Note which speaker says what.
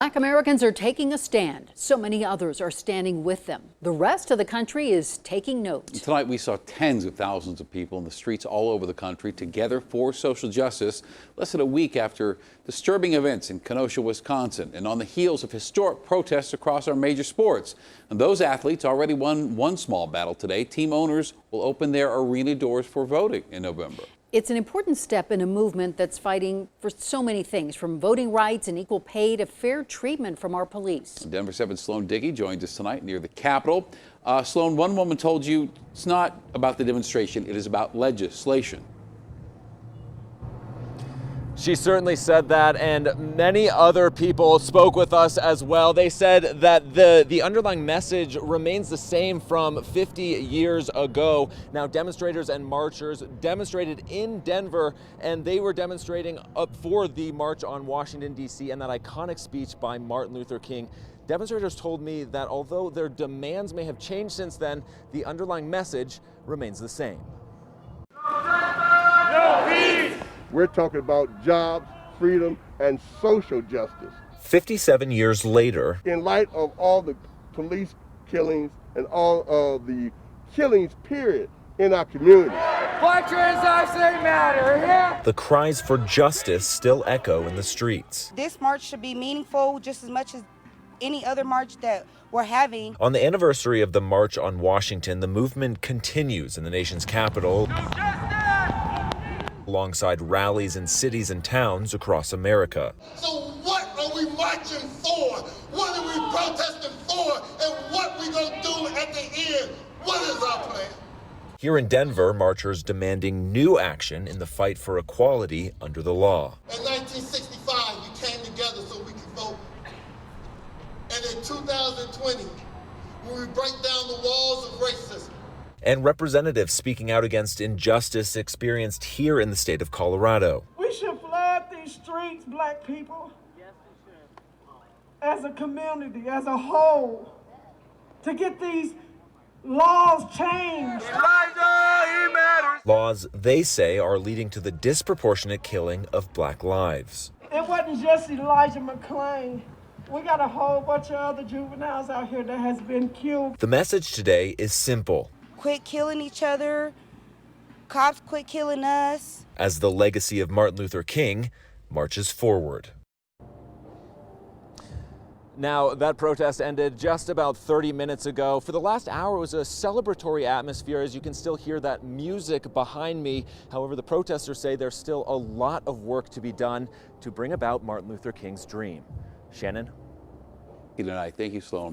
Speaker 1: Black Americans are taking a stand. So many others are standing with them. The rest of the country is taking note.
Speaker 2: Tonight we saw tens of thousands of people in the streets all over the country together for social justice, less than a week after disturbing events in Kenosha, Wisconsin, and on the heels of historic protests across our major sports. And those athletes already won one small battle today. Team owners will open their arena doors for voting in November.
Speaker 1: It's an important step in a movement that's fighting for so many things, from voting rights and equal pay to fair treatment from our police.
Speaker 2: Denver 7's SLOAN Dickey joins us tonight near the Capitol. SLOAN, one woman told you it's not about the demonstration, it is about legislation.
Speaker 3: She certainly said that, and many other people spoke with us as well. They said that the underlying message remains the same from 50 years ago. Now, demonstrators and marchers demonstrated in Denver, and they were demonstrating up for the March on Washington, D.C., and that iconic speech by Martin Luther King. Demonstrators told me that although their demands may have changed since then, the underlying message remains the same.
Speaker 4: No peace! We're talking about jobs, freedom, and social justice.
Speaker 3: 57 years later,
Speaker 4: in light of all the police killings and all of the killings, period, in our community.
Speaker 5: Black transactions matter, yeah.
Speaker 3: The cries for justice still echo in the streets.
Speaker 6: This march should be meaningful just as much as any other march that we're having.
Speaker 3: On the anniversary of the March on Washington, the movement continues in the nation's capital, alongside rallies in cities and towns across America.
Speaker 7: So what are we marching for? What are we protesting for? And what we gonna do at the end? What is our plan?
Speaker 3: Here in Denver, marchers demanding new action in the fight for equality under the law.
Speaker 7: In 1965, we came together so we could vote. And in 2020, when we break down the walls of racism,
Speaker 3: and representatives speaking out against injustice experienced here in the state of Colorado.
Speaker 8: We should flood these streets, black people, as a community, as a whole, to get these laws changed.
Speaker 3: Laws they say are leading to the disproportionate killing of black lives.
Speaker 8: It wasn't just Elijah McClain. We got a whole bunch of other juveniles out here that has been killed.
Speaker 3: The message today is simple.
Speaker 6: Quit killing each other. Cops quit killing us.
Speaker 3: As the legacy of Martin Luther King marches forward. Now, that protest ended just about 30 minutes ago. For the last hour, it was a celebratory atmosphere, as you can still hear that music behind me. However, the protesters say there's still a lot of work to be done to bring about Martin Luther King's dream. Shannon?
Speaker 2: Tonight. Thank you, SLOAN.